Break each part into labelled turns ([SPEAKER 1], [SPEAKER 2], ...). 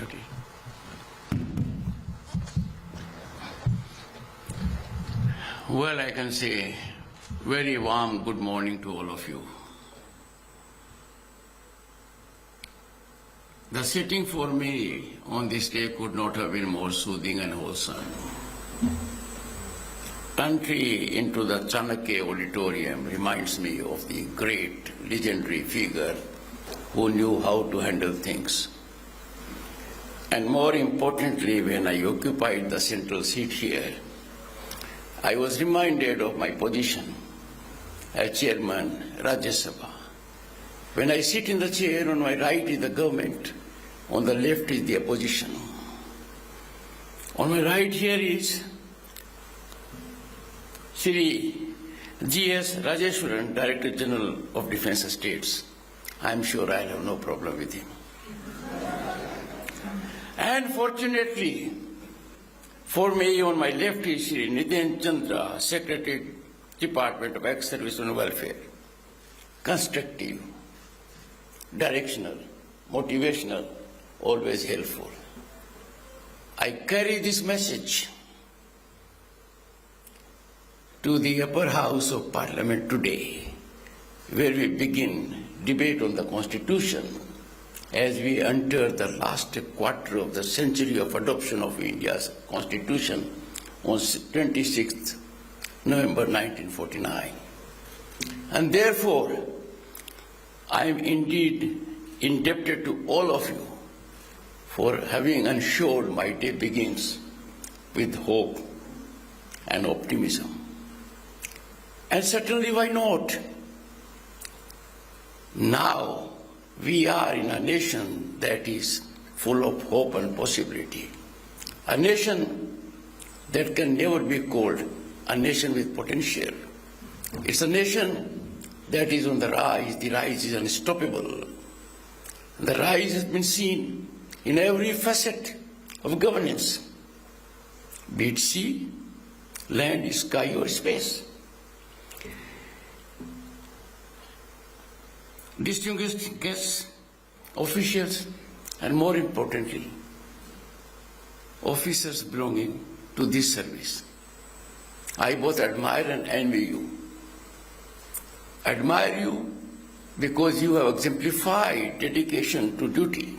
[SPEAKER 1] Okay.
[SPEAKER 2] Well, I can say very warm good morning to all of you. The sitting for me on this day could not have been more soothing and wholesome. Entry into the Chanakya Auditorium reminds me of the great legendary figure who knew how to handle things. And more importantly, when I occupied the central seat here, I was reminded of my position as chairman Rajya Sabha. When I sit in the chair, on my right is the government, on the left is the opposition. On my right here is Shri G.S. Rajeshwaran, Director General of Defence Estates. I am sure I have no problem with him. And fortunately, for me, on my left is Shri Nitin Chandra, Secretary, Department of Ex-Service and Welfare. Constructive, directional, motivational, always helpful. I carry this message to the upper house of Parliament today, where we begin debate on the Constitution as we enter the last quarter of the century of adoption of India's Constitution on 26th November 1949. And therefore, I am indeed indebted to all of you for having ensured my day begins with hope and optimism. And certainly, why not? Now, we are in a nation that is full of hope and possibility. A nation that can never be called a nation with potential. It's a nation that is on the rise. The rise is unstoppable. The rise has been seen in every facet of governance, be it sea, land, sky, or space. Distinguished guests, officials, and more importantly, officers belonging to this service. I both admire and envy you. Admire you because you have exemplified dedication to duty.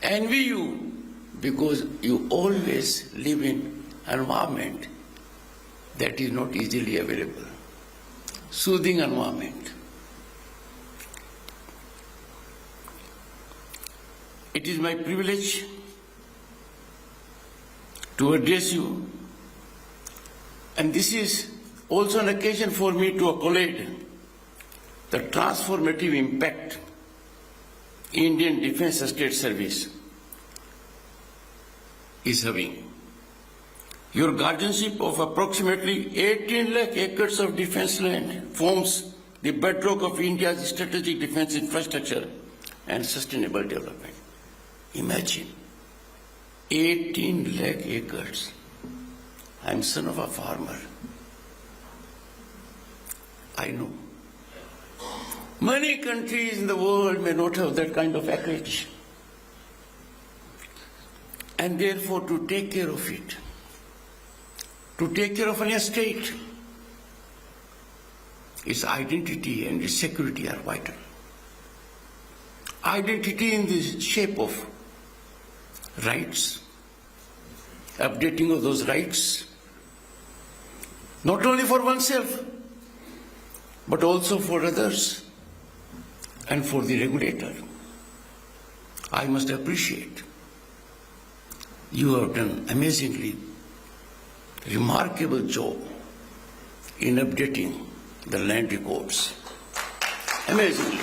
[SPEAKER 2] Envy you because you always live in an environment that is not easily available. Soothing environment. It is my privilege to address you, and this is also an occasion for me to accolade the transformative impact Indian Defence Estate Service is having. Your guardianship of approximately 18 lakh acres of defence land forms the bedrock of India's strategic defence infrastructure and sustainable development. Imagine, 18 lakh acres. I am son of a farmer. I know. Many countries in the world may not have that kind of acreage. And therefore, to take care of it, to take care of an estate, its identity and its security are vital. Identity in the shape of rights, updating of those rights, not only for oneself, but also for others and for the regulator. I must appreciate you have done amazingly remarkable job in updating the land records. Amazingly.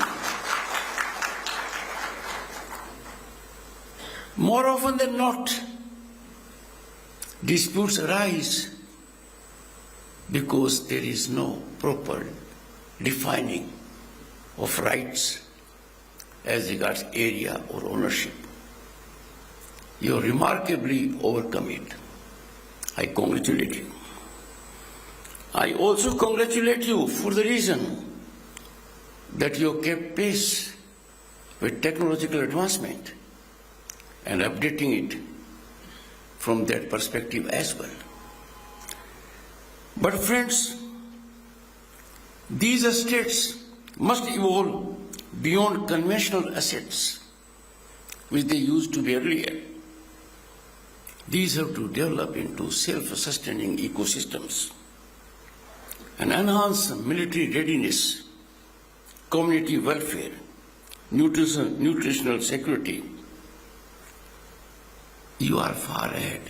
[SPEAKER 2] More often than not, disputes arise because there is no proper defining of rights as regards area or ownership. You have remarkably overcome it. I congratulate you. I also congratulate you for the reason that you have kept pace with technological advancement and updating it from that perspective as well. But friends, these estates must evolve beyond conventional assets which they used to be earlier. These have to develop into self-sustaining ecosystems and enhance military readiness, community welfare, nutritional security. You are far ahead.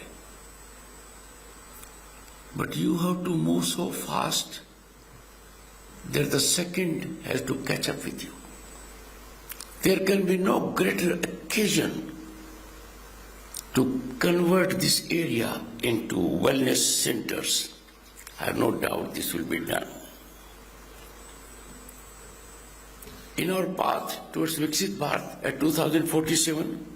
[SPEAKER 2] But you have to move so fast that the second has to catch up with you. There can be no greater occasion to convert this area into wellness centers. I have no doubt this will be done. In our path towards Viksit Bharat at 2047,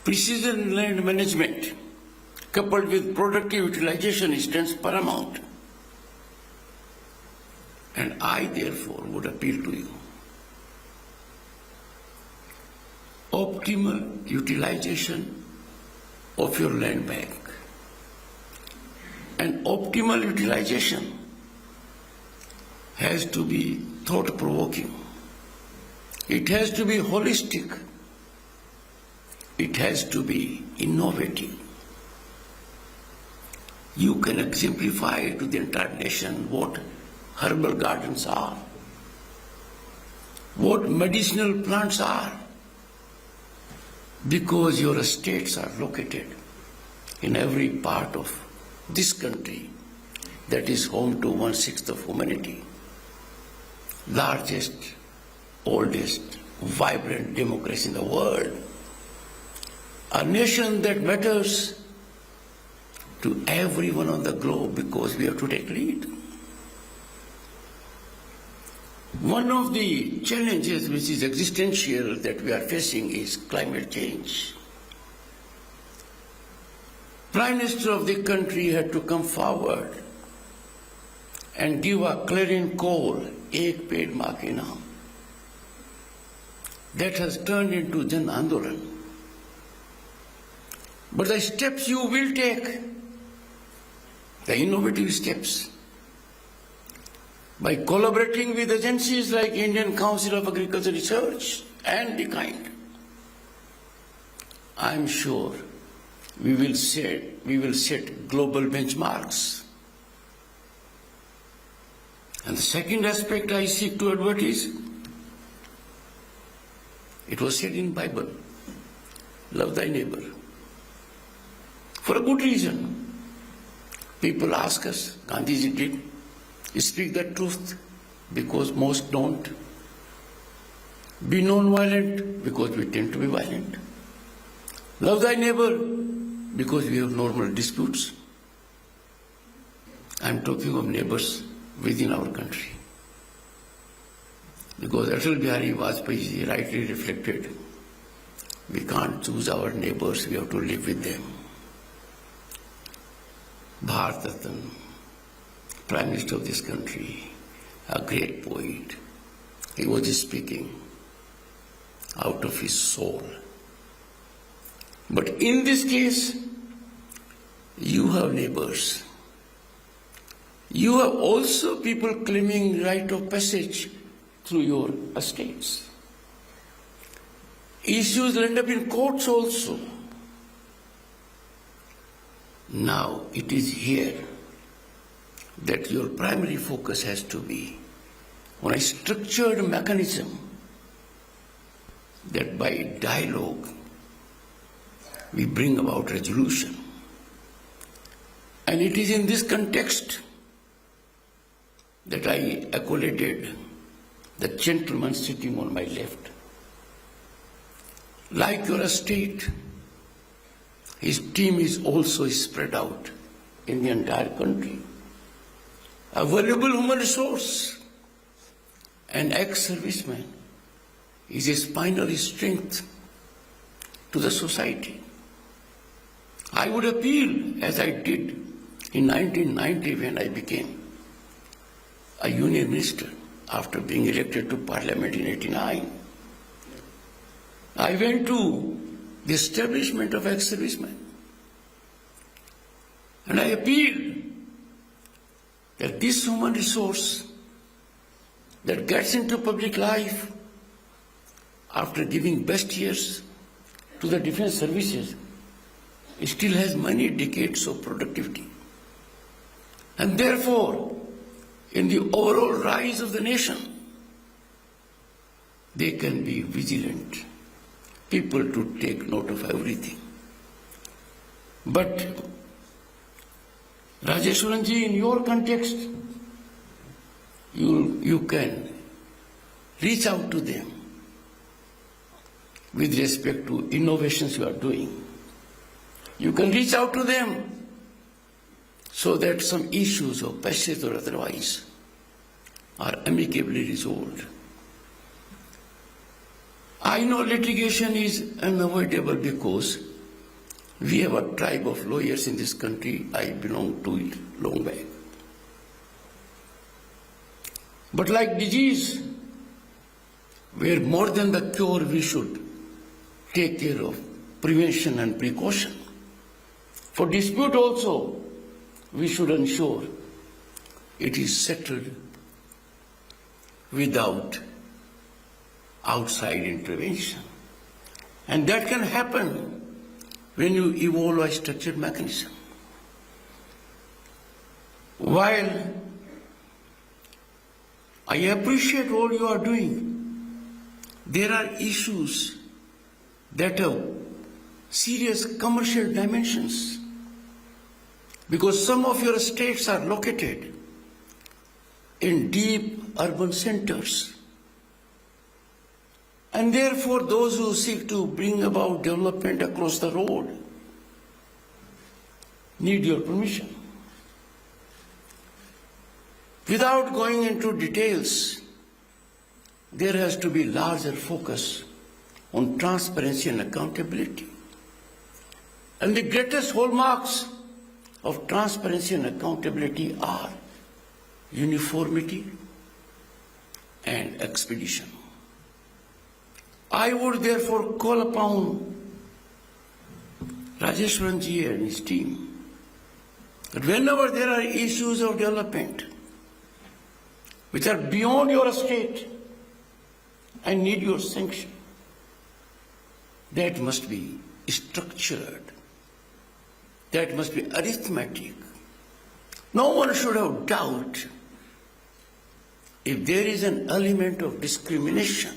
[SPEAKER 2] precision land management coupled with productive utilization stands paramount. And I therefore would appeal to you. Optimal utilization of your land bank. And optimal utilization has to be thought-provoking. It has to be holistic. It has to be innovative. You can exemplify to the entire nation what herbal gardens are, what medicinal plants are, because your estates are located in every part of this country that is home to 1/6 of humanity, largest, oldest, vibrant democracy in the world, a nation that matters to everyone on the globe because we have to take lead. One of the challenges which is existential that we are facing is climate change. Prime Minister of the country had to come forward and give a clarion call, Ek Ped Maa Ke Naam. That has turned into Jan Andolan. But the steps you will take, the innovative steps, by collaborating with agencies like Indian Council of Agriculture Research and the kind, I am sure we will set global benchmarks. And the second aspect I seek to advertise, it was said in Bible, love thy neighbor. For a good reason. People ask us, Gandhiji did, speak the truth because most don't. Be non-violent because we tend to be violent. Love thy neighbor because we have normal disputes. I'm talking of neighbors within our country. Because Atal Bihari Vajpayee rightly reflected, we can't choose our neighbors, we have to live with them. Bharat Ratna, Prime Minister of this country, a great poet, he was speaking out of his soul. But in this case, you have neighbors. You have also people claiming right of passage through your estates. Issues end up in courts also. Now it is here that your primary focus has to be on a structured mechanism that by dialogue we bring about resolution. And it is in this context that I accoladed the gentleman sitting on my left. Like your estate, his team is also spread out in the entire country. A valuable human resource, an ex-serviceman is a spinal strength to the society. I would appeal, as I did in 1990 when I became a union minister after being elected to Parliament in 1989. I went to the establishment of ex-servicemen. And I appeal that this human resource that gets into public life after giving best years to the defense services still has many decades of productivity. And therefore, in the overall rise of the nation, they can be vigilant people to take note of everything. But Rajeshwaranji, in your context, you can reach out to them with respect to innovations you are doing. You can reach out to them so that some issues of passage or otherwise are amicably resolved. I know litigation is unavoidable because we have a tribe of lawyers in this country. I belong to it long back. But like disease, where more than the cure we should take care of prevention and precaution. For dispute also, we should ensure it is settled without outside intervention. And that can happen when you evolve a structured mechanism. While I appreciate all you are doing, there are issues that have serious commercial dimensions because some of your states are located in deep urban centers. And therefore, those who seek to bring about development across the road need your permission. Without going into details, there has to be larger focus on transparency and accountability. And the greatest hallmarks of transparency and accountability are uniformity and expedition. I would therefore call upon Rajeshwaranji and his team that whenever there are issues of development which are beyond your state and need your sanction, that must be structured, that must be arithmetic. No one should have doubt if there is an element of discrimination,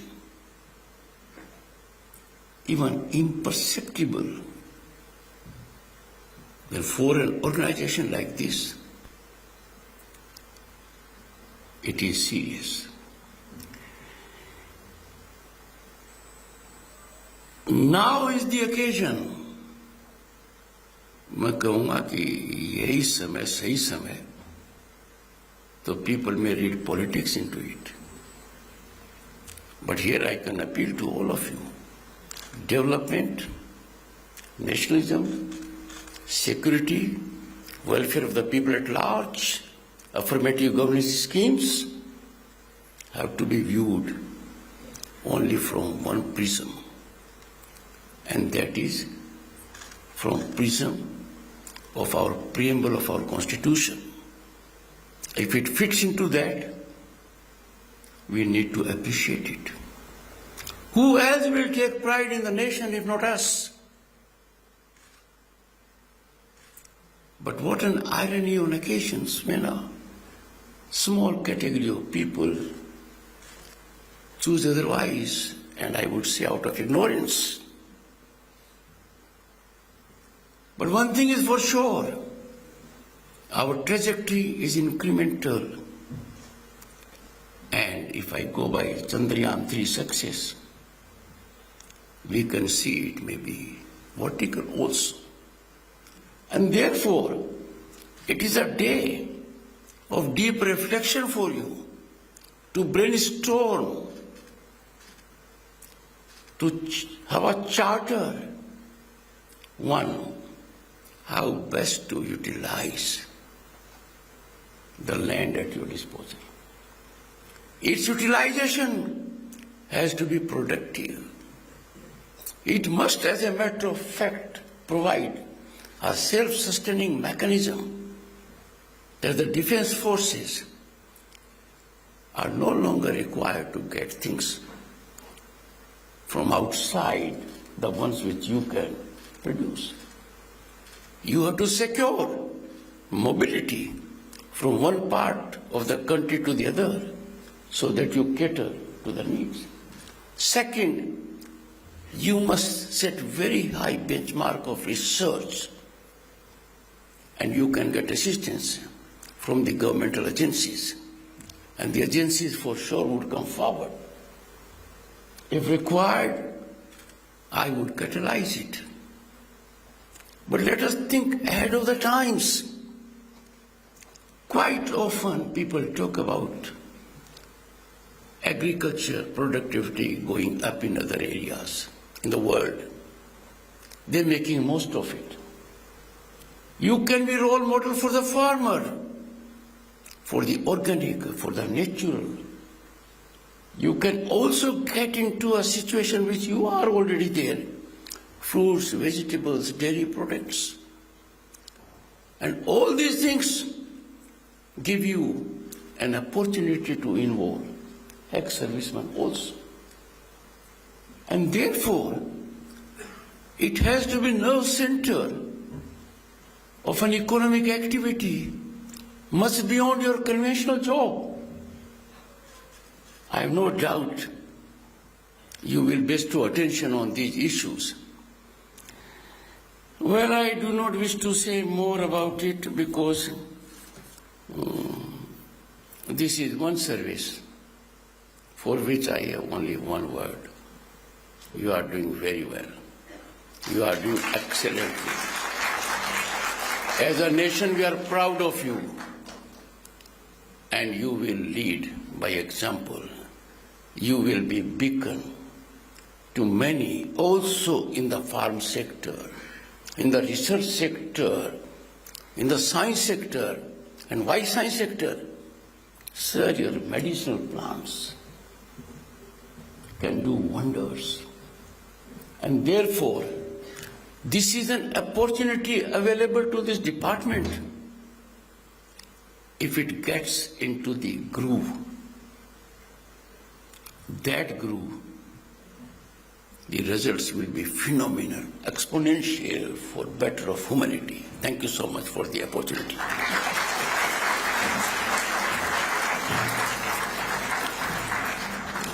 [SPEAKER 2] even imperceptible, then for an organization like this, it is serious. Now is the occasion. मैं कहूँगा कि यही समय सही समय तो people may read politics into it. But here I can appeal to all of you. Development, nationalism, security, welfare of the people at large, affirmative governance schemes have to be viewed only from one prism, and that is from prism of our preamble of our Constitution. If it fits into that, we need to appreciate it. Who else will take pride in the nation if not us? But what an irony on occasions when a small category of people choose otherwise, and I would say out of ignorance. But one thing is for sure, our trajectory is incremental. And if I go by Chandrayaan 3 success, we can see it may be vertical also. And therefore, it is a day of deep reflection for you to brainstorm, to have a charter. One, how best to utilize the land at your disposal. Its utilization has to be productive. It must, as a matter of fact, provide a self-sustaining mechanism that the defense forces are no longer required to get things from outside, the ones which you can produce. You have to secure mobility from one part of the country to the other so that you cater to the needs. Second, you must set very high benchmark of research, and you can get assistance from the governmental agencies, and the agencies for sure would come forward. If required, I would catalyze it. But let us think ahead of the times. Quite often people talk about agriculture productivity going up in other areas in the world. They're making most of it. You can be role model for the farmer, for the organic, for the natural. You can also get into a situation which you are already there. Fruits, vegetables, dairy products. And all these things give you an opportunity to involve ex-servicemen also. And therefore, it has to be nerve center of an economic activity much beyond your conventional job. I have no doubt you will bestow attention on these issues. Well, I do not wish to say more about it because this is one service for which I have only one word. You are doing very well. You are doing excellently. As a nation, we are proud of you. And you will lead by example. You will be beacon to many, also in the farm sector, in the research sector, in the science sector. And why science sector? Sir, your medicinal plants can do wonders. And therefore, this is an opportunity available to this department. If it gets into the groove, that groove, the results will be phenomenal, exponential for better of humanity. Thank you so much for the opportunity.